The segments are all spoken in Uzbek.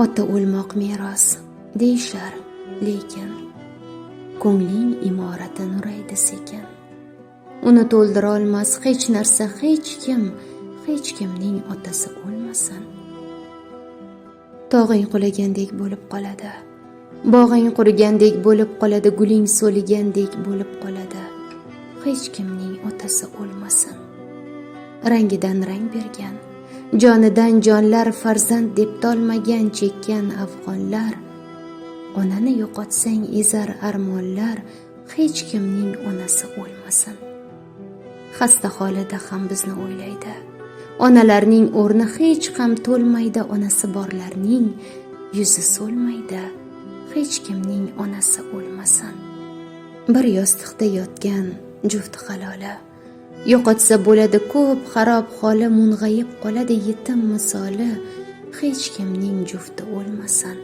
Ota o'lmoq meros deyishar, lekin ko'ngling imorati nuraydi sekin. Uni to'ldira olmas hech narsa, hech kimning otasi o'lmasin. Tog'ing qulagandek bo'lib qoladi, bog'ing qurigandek bo'lib qoladi, guling so'ligandek bo'lib qoladi. Hech kimning otasi o'lmasin. Rangidan rang bergan, jonidan jonlar farzand deb tolmagan chekkan afg'onlar. Onani yo'qotsang ezar armonlar, hech kimning onasi o'lmasin. Xasta holida ham bizni o'ylaydi. Onalarning o'rni hech ham to'lmaydi, onasi borlarning yuzi so'lmaydi. Hech kimning onasi o'lmasin. Bir yostiqda yotgan juft halola, yo'qotsa bo'ladi ko'p xarob holi, mung'ayib qoladi yetim misoli. Hech kimning jufti o'lmasin.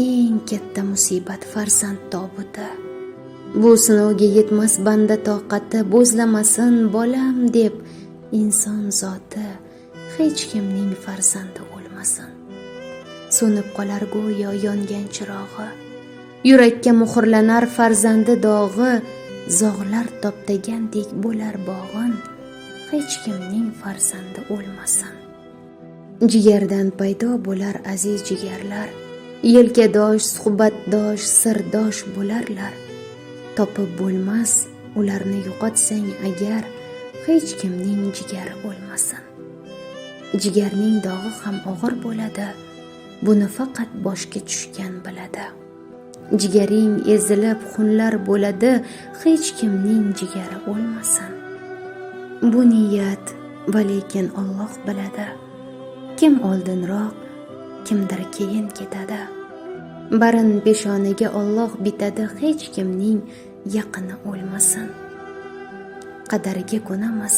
Eng katta musibat farzand tobuti. Bu sinovga yetmas banda toqati, bo'zlamasin bolam deb inson zoti. Hech kimning farzandi o'lmasin. So'nib qolar go'yo yongan chirog'i, yurakka muhrlanar farzandi dog'i. Zog'lar toptagandek bo'lar bog'in, hech kimning farzandi o'lmasin. Jigardan paydo bo'lar aziz jigarlar, yelkadosh, suhbatdosh, sirdosh bo'larlar. Topib bo'lmas ularni yo'qotsang agar, hech kimning jigari o'lmasin. Jigarning dog'i ham og'ir bo'ladi, buni faqat boshga tushgan biladi. Jigaring ezilib xunlar bo'ladi, hech kimning jigari o'lmasin. Bu niyat va lekin Alloh biladi. Kim oldinroq, kimdir keyin ketadi. Barin peshonaga Alloh bitadi, hech kimning yaqini o'lmasin. Qadariga ko'namiz,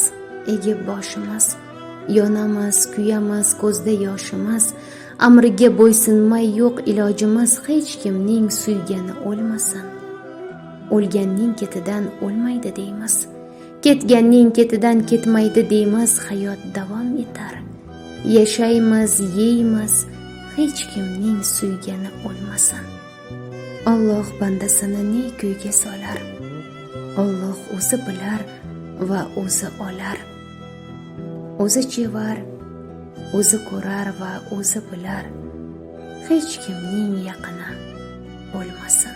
egib boshimiz, yonamiz, kuyamiz, ko'zda yoshimiz. Amriga bo'ysunmay yo'q ilojimiz, hech kimning suygani o'lmasin. O'lganning ketidan o'lmaydi deymiz, ketganning ketidan ketmaydi deymiz. Hayot davom etar, yashaymiz, yeymiz, hech kimning suygani o'lmasin. Alloh bandasini ne kuyga solar, Alloh o'zi bilar va o'zi olar. O'zi chevar, o'zi ko'rar va o'zi bilar. Hech kimning yaqini o'lmasin.